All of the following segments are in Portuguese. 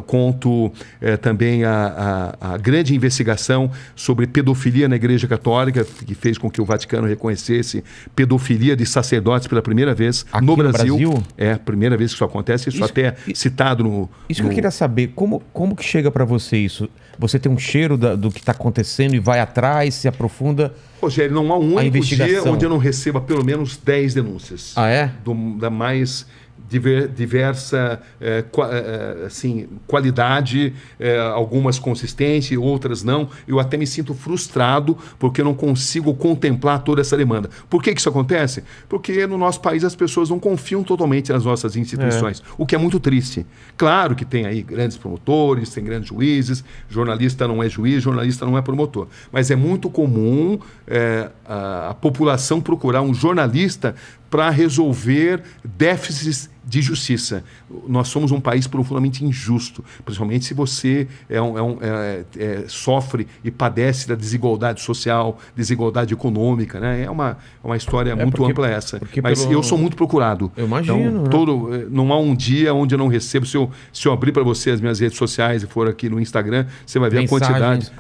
Conto também a grande investigação sobre pedofilia na Igreja Católica, que fez com que o Vaticano reconhecesse pedofilia de sacerdotes pela primeira vez aqui no Brasil. É a primeira vez que isso acontece, isso até citado no... Isso que eu queria saber, como que chega para você isso? Você tem um cheiro do que está acontecendo e vai atrás, se aprofunda? Rogério, não há um único dia onde eu não receba pelo menos 10 denúncias. Ah, é? Da mais diversa assim, qualidade, algumas consistentes, outras não. Eu até me sinto frustrado porque eu não consigo contemplar toda essa demanda. Por que isso acontece? Porque no nosso país as pessoas não confiam totalmente nas nossas instituições, o que é muito triste. Claro que tem aí grandes promotores, tem grandes juízes, jornalista não é juiz, jornalista não é promotor, mas é muito comum a população procurar um jornalista para resolver déficits de justiça. Nós somos um país profundamente injusto, principalmente se você sofre e padece da desigualdade social, desigualdade econômica, né? É uma história muito ampla essa. Mas eu sou muito procurado. Eu imagino. Então, não há um dia onde eu não recebo. Se eu abrir para você as minhas redes sociais e for aqui no Instagram, você vai ver a quantidade,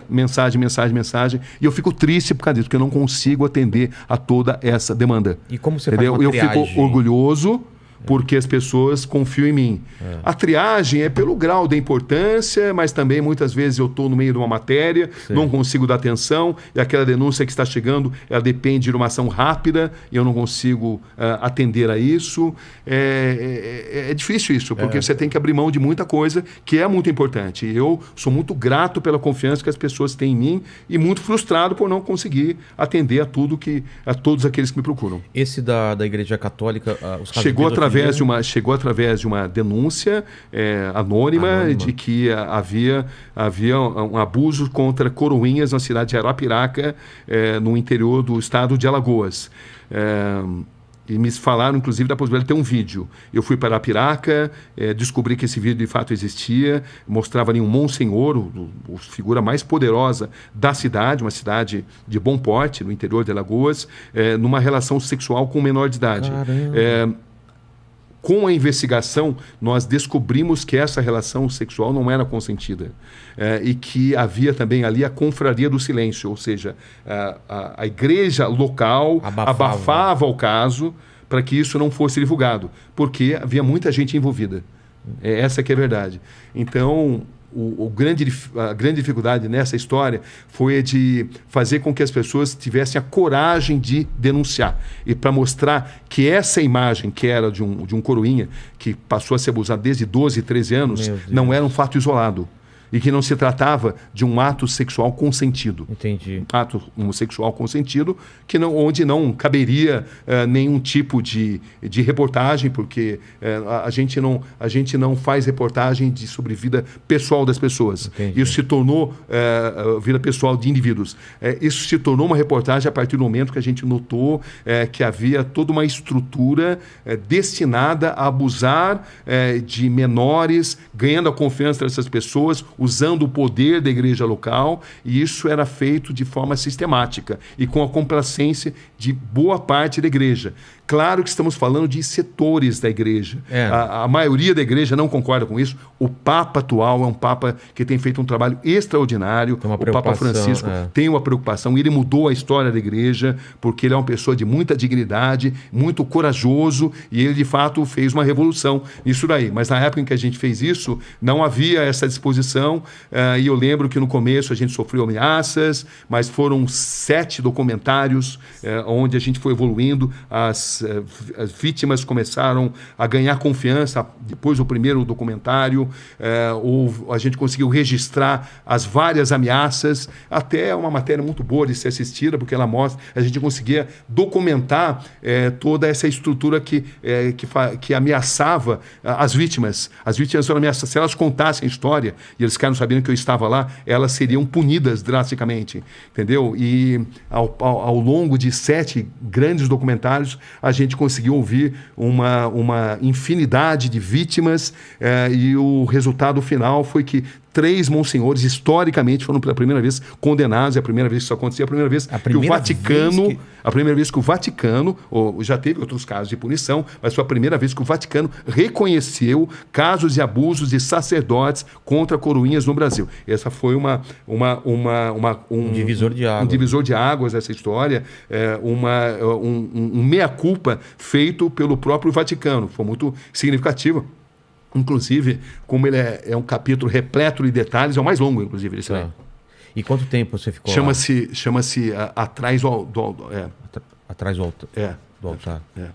mensagem. E eu fico triste por causa disso, porque eu não consigo atender a toda essa demanda. E como você faz uma Eu triagem? fico orgulhoso porque as pessoas confiam em mim. A triagem é pelo grau da importância, mas também muitas vezes eu estou no meio de uma matéria, não consigo dar atenção, e aquela denúncia que está chegando, ela depende de uma ação rápida, e eu não consigo atender a isso. É difícil isso, porque você tem que abrir mão de muita coisa que é muito importante. Eu sou muito grato pela confiança que as pessoas têm em mim e muito frustrado por não conseguir atender a todos aqueles que me procuram. Esse da Igreja Católica, os casos chegou através de uma denúncia anônima de que havia um abuso contra coroinhas na cidade de Arapiraca, no interior do estado de Alagoas. E me falaram, inclusive, da possibilidade de ter um vídeo. Eu fui para Arapiraca, descobri que esse vídeo de fato existia, mostrava ali um monsenhor, a figura mais poderosa da cidade, uma cidade de bom porte, no interior de Alagoas, numa relação sexual com um menor de idade. Com a investigação, nós descobrimos que essa relação sexual não era consentida e que havia também ali a confraria do silêncio, ou seja, a igreja local abafava o caso para que isso não fosse divulgado, porque havia muita gente envolvida. Essa que é a verdade. Então, a grande dificuldade nessa história foi de fazer com que as pessoas tivessem a coragem de denunciar. E para mostrar que essa imagem, que era de um coroinha, que passou a ser abusado desde 12, 13 anos, não era um fato isolado. E que não se tratava de um ato sexual consentido. Entendi. Ato homossexual consentido, onde não caberia nenhum tipo de reportagem, porque a gente não faz reportagem sobre vida pessoal das pessoas. Entendi. Isso se tornou vida pessoal de indivíduos. Isso se tornou uma reportagem a partir do momento que a gente notou que havia toda uma estrutura destinada a abusar de menores, ganhando a confiança dessas pessoas, usando o poder da igreja local, e isso era feito de forma sistemática e com a complacência de boa parte da igreja. Claro que estamos falando de setores da igreja. A maioria da igreja não concorda com isso. O Papa atual é um Papa que tem feito um trabalho extraordinário. O Papa Francisco tem uma preocupação. Ele mudou a história da igreja porque ele é uma pessoa de muita dignidade, muito corajoso, e ele, de fato, fez uma revolução nisso daí. Mas na época em que a gente fez isso, não havia essa disposição. E eu lembro que no começo a gente sofreu ameaças, mas foram 7 documentários onde a gente foi evoluindo. As vítimas começaram a ganhar confiança depois do primeiro documentário. A gente conseguiu registrar as várias ameaças, até uma matéria muito boa de ser assistida, porque ela mostra, a gente conseguia documentar toda essa estrutura que ameaçava as vítimas. As vítimas eram ameaçadas. Se elas contassem a história e eles ficaram sabendo que eu estava lá, elas seriam punidas drasticamente, entendeu? E ao longo de 7 grandes documentários, a gente conseguiu ouvir uma infinidade de vítimas, e o resultado final foi que 3 monsenhores, historicamente, foram pela primeira vez condenados. É a primeira vez que isso acontecia, a primeira vez que o Vaticano... A primeira vez que o Vaticano, já teve outros casos de punição, mas foi a primeira vez que o Vaticano reconheceu casos de abusos de sacerdotes contra coroinhas no Brasil. Essa foi um divisor de águas. Um divisor de águas essa história, um meia-culpa feito pelo próprio Vaticano. Foi muito significativo. Inclusive, como ele é um capítulo repleto de detalhes, é o mais longo, inclusive, esse aí. E quanto tempo você ficou Chama-se Atrás do Atrás do altar. É. Do altar. É.